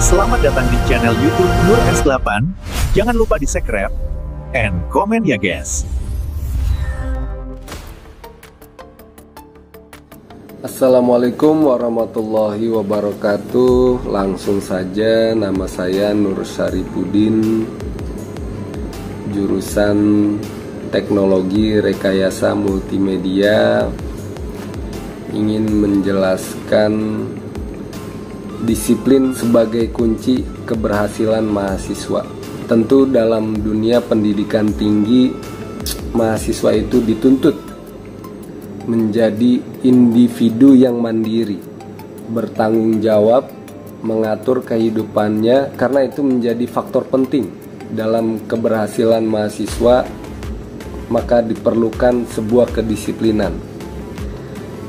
Selamat datang di channel YouTube Nur S8. Jangan lupa di subscribe and komen ya guys. Assalamualaikum warahmatullahi wabarakatuh. Langsung saja, nama saya Nur Syarifuddin, jurusan Teknologi Rekayasa Multimedia. Ingin menjelaskan disiplin sebagai kunci keberhasilan mahasiswa. Tentu dalam dunia pendidikan tinggi, mahasiswa itu dituntut menjadi individu yang mandiri, bertanggung jawab, mengatur kehidupannya, karena itu menjadi faktor penting dalam keberhasilan mahasiswa. Maka diperlukan sebuah kedisiplinan.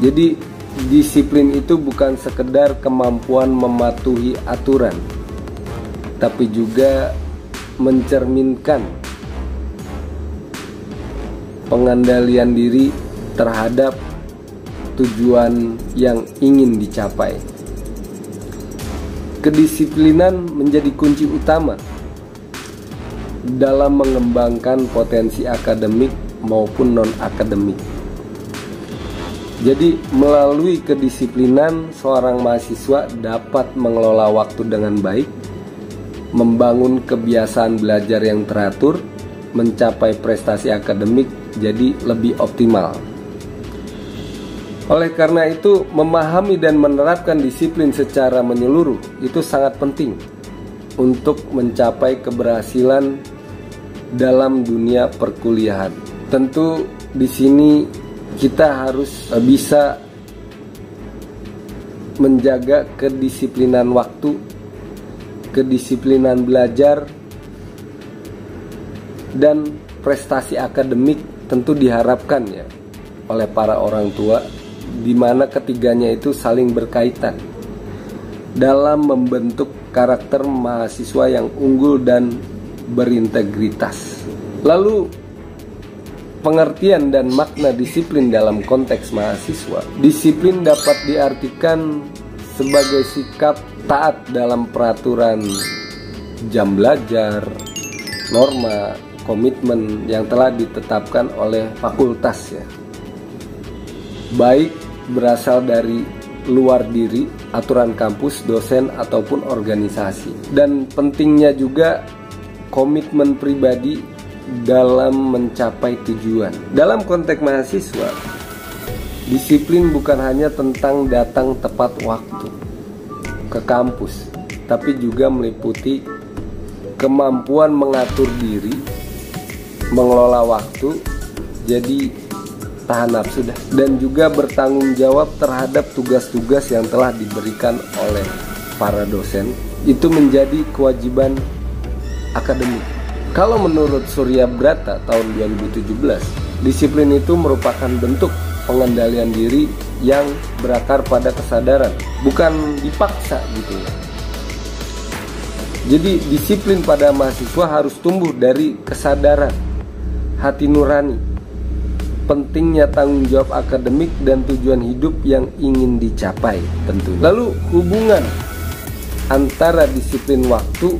Jadi disiplin itu bukan sekedar kemampuan mematuhi aturan, tapi juga mencerminkan pengendalian diri terhadap tujuan yang ingin dicapai. Kedisiplinan menjadi kunci utama dalam mengembangkan potensi akademik maupun non-akademik. Jadi melalui kedisiplinan, seorang mahasiswa dapat mengelola waktu dengan baik, membangun kebiasaan belajar yang teratur, mencapai prestasi akademik jadi lebih optimal. Oleh karena itu, memahami dan menerapkan disiplin secara menyeluruh itu sangat penting untuk mencapai keberhasilan dalam dunia perkuliahan. Tentu di sini kita harus bisa menjaga kedisiplinan waktu, kedisiplinan belajar, dan prestasi akademik tentu diharapkan ya oleh para orang tua, di mana ketiganya itu saling berkaitan dalam membentuk karakter mahasiswa yang unggul dan berintegritas. Lalu pengertian dan makna disiplin dalam konteks mahasiswa. Disiplin dapat diartikan sebagai sikap taat dalam peraturan jam belajar, norma, komitmen yang telah ditetapkan oleh fakultas ya. Baik berasal dari luar diri, aturan kampus, dosen, ataupun organisasi. Dan pentingnya juga komitmen pribadi dalam mencapai tujuan. Dalam konteks mahasiswa, disiplin bukan hanya tentang datang tepat waktu ke kampus, tapi juga meliputi kemampuan mengatur diri, mengelola waktu, jadi tahan nafsu dan juga bertanggung jawab terhadap tugas-tugas yang telah diberikan oleh para dosen. Itu menjadi kewajiban akademik. Kalau menurut Surya Brata tahun 2017, disiplin itu merupakan bentuk pengendalian diri yang berakar pada kesadaran, bukan dipaksa gitu ya. Jadi disiplin pada mahasiswa harus tumbuh dari kesadaran, hati nurani, pentingnya tanggung jawab akademik dan tujuan hidup yang ingin dicapai tentunya. Lalu hubungan antara disiplin waktu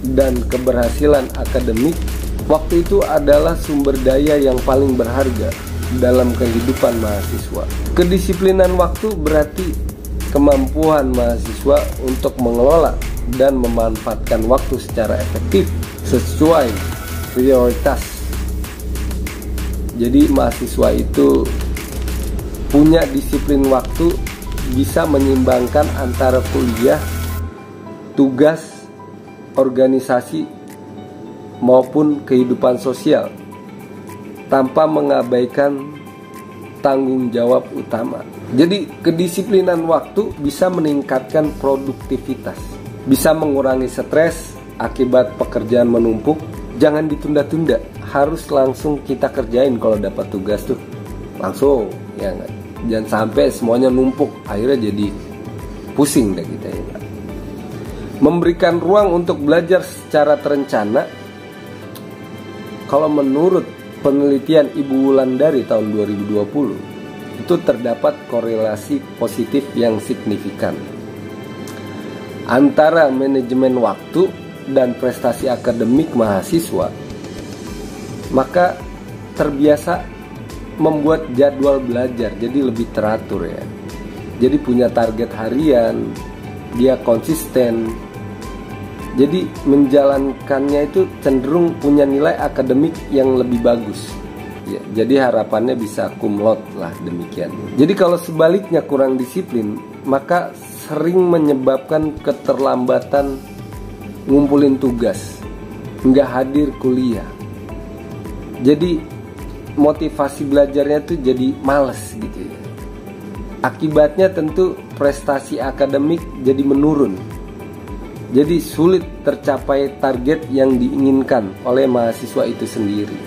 dan keberhasilan akademik. Waktu itu adalah sumber daya yang paling berharga dalam kehidupan mahasiswa. Kedisiplinan waktu berarti kemampuan mahasiswa untuk mengelola dan memanfaatkan waktu secara efektif sesuai prioritas. Jadi mahasiswa itu punya disiplin waktu, bisa menyeimbangkan antara kuliah, tugas, organisasi maupun kehidupan sosial tanpa mengabaikan tanggung jawab utama. Jadi kedisiplinan waktu bisa meningkatkan produktivitas, bisa mengurangi stres akibat pekerjaan menumpuk. Jangan ditunda-tunda, harus langsung kita kerjain. Kalau dapat tugas tuh langsung ya enggak? Jangan sampai semuanya numpuk, akhirnya jadi pusing deh kita ya. Memberikan ruang untuk belajar secara terencana. Kalau menurut penelitian Ibu Wulandari tahun 2020, itu terdapat korelasi positif yang signifikan antara manajemen waktu dan prestasi akademik mahasiswa, maka terbiasa membuat jadwal belajar jadi lebih teratur ya. Jadi punya target harian, dia konsisten. Jadi menjalankannya itu cenderung punya nilai akademik yang lebih bagus ya, jadi harapannya bisa cum laude lah, demikian. Jadi kalau sebaliknya kurang disiplin, maka sering menyebabkan keterlambatan ngumpulin tugas, nggak hadir kuliah. Jadi motivasi belajarnya tuh jadi males gitu ya. Akibatnya tentu prestasi akademik jadi menurun. Jadi sulit tercapai target yang diinginkan oleh mahasiswa itu sendiri.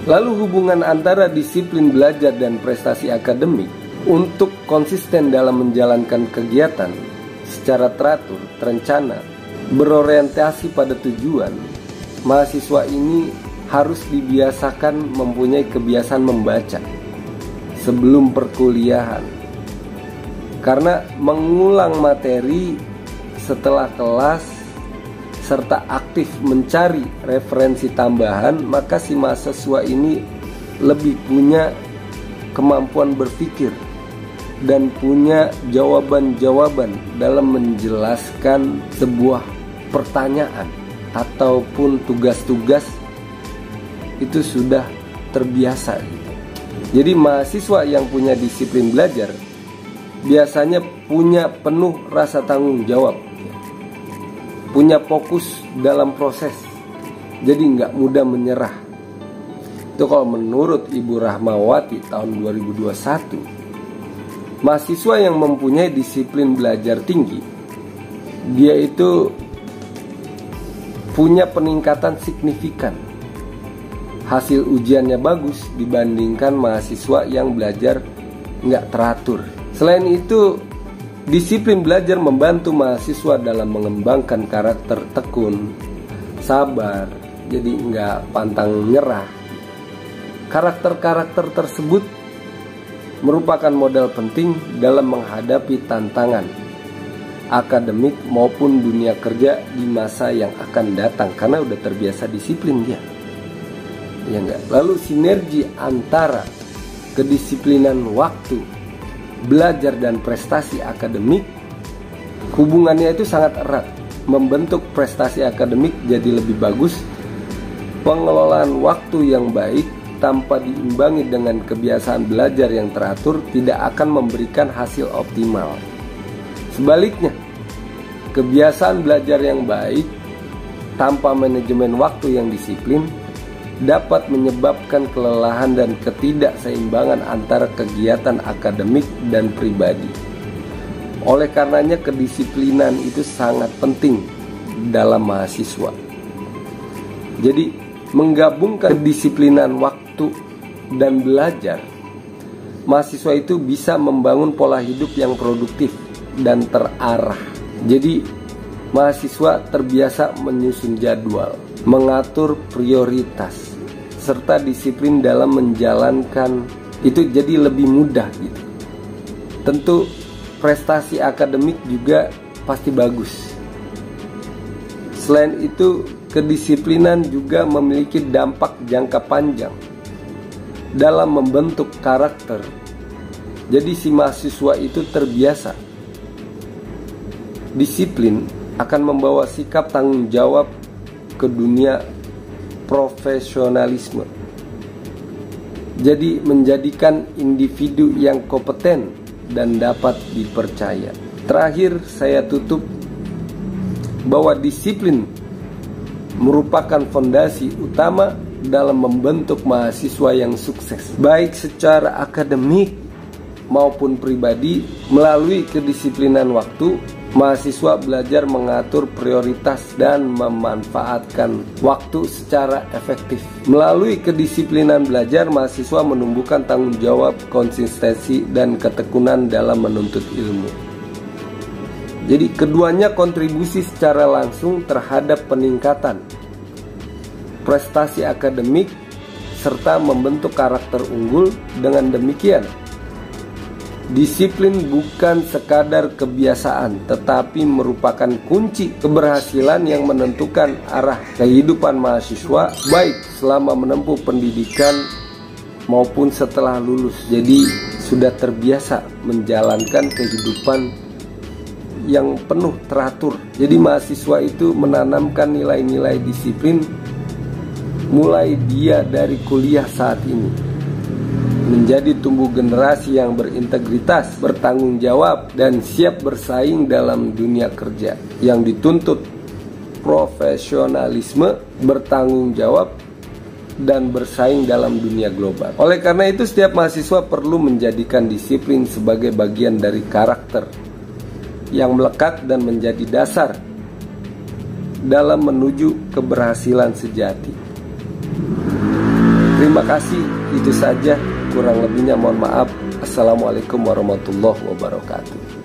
Lalu hubungan antara disiplin belajar dan prestasi akademik. Untuk konsisten dalam menjalankan kegiatan secara teratur, terencana, berorientasi pada tujuan, mahasiswa ini harus dibiasakan mempunyai kebiasaan membaca sebelum perkuliahan. Karena mengulang materi setelah kelas serta aktif mencari referensi tambahan, maka si mahasiswa ini lebih punya kemampuan berpikir dan punya jawaban-jawaban dalam menjelaskan sebuah pertanyaan ataupun tugas-tugas, itu sudah terbiasa gitu. Jadi mahasiswa yang punya disiplin belajar biasanya punya penuh rasa tanggung jawab, punya fokus dalam proses, jadi nggak mudah menyerah. Itu kalau menurut Ibu Rahmawati tahun 2021. Mahasiswa yang mempunyai disiplin belajar tinggi, dia itu punya peningkatan signifikan. Hasil ujiannya bagus dibandingkan mahasiswa yang belajar nggak teratur. Selain itu, disiplin belajar membantu mahasiswa dalam mengembangkan karakter tekun, sabar, jadi nggak pantang nyerah. Karakter-karakter tersebut merupakan modal penting dalam menghadapi tantangan akademik maupun dunia kerja di masa yang akan datang, karena udah terbiasa disiplin dia. Ya enggak? Lalu sinergi antara kedisiplinan waktu, belajar dan prestasi akademik, hubungannya itu sangat erat, membentuk prestasi akademik jadi lebih bagus. Pengelolaan waktu yang baik tanpa diimbangi dengan kebiasaan belajar yang teratur tidak akan memberikan hasil optimal. Sebaliknya, kebiasaan belajar yang baik tanpa manajemen waktu yang disiplin dapat menyebabkan kelelahan dan ketidakseimbangan antara kegiatan akademik dan pribadi. Oleh karenanya kedisiplinan itu sangat penting dalam mahasiswa. Jadi menggabungkan kedisiplinan waktu dan belajar, mahasiswa itu bisa membangun pola hidup yang produktif dan terarah. Jadi mahasiswa terbiasa menyusun jadwal, mengatur prioritas, serta disiplin dalam menjalankan itu jadi lebih mudah gitu. Tentu prestasi akademik juga pasti bagus. Selain itu, kedisiplinan juga memiliki dampak jangka panjang dalam membentuk karakter. Jadi si mahasiswa itu terbiasa. Disiplin akan membawa sikap tanggung jawab ke dunia profesionalisme. Jadi menjadikan individu yang kompeten dan dapat dipercaya. Terakhir saya tutup bahwa disiplin merupakan fondasi utama dalam membentuk mahasiswa yang sukses, baik secara akademik maupun pribadi. Melalui kedisiplinan waktu, mahasiswa belajar mengatur prioritas dan memanfaatkan waktu secara efektif. Melalui kedisiplinan belajar, mahasiswa menumbuhkan tanggung jawab, konsistensi, dan ketekunan dalam menuntut ilmu. Jadi keduanya kontribusi secara langsung terhadap peningkatan prestasi akademik serta membentuk karakter unggul. Dengan demikian, Disiplin bukan sekadar kebiasaan, tetapi merupakan kunci keberhasilan yang menentukan arah kehidupan mahasiswa, baik selama menempuh pendidikan maupun setelah lulus. Jadi sudah terbiasa menjalankan kehidupan yang penuh teratur. Jadi mahasiswa itu menanamkan nilai-nilai disiplin mulai dia dari kuliah saat ini, menjadi tumbuh generasi yang berintegritas, bertanggung jawab, dan siap bersaing dalam dunia kerja yang dituntut profesionalisme, bertanggung jawab, dan bersaing dalam dunia global. Oleh karena itu, setiap mahasiswa perlu menjadikan disiplin sebagai bagian dari karakter yang melekat dan menjadi dasar dalam menuju keberhasilan sejati. Terima kasih, itu saja. Kurang lebihnya mohon maaf. Assalamualaikum warahmatullahi wabarakatuh.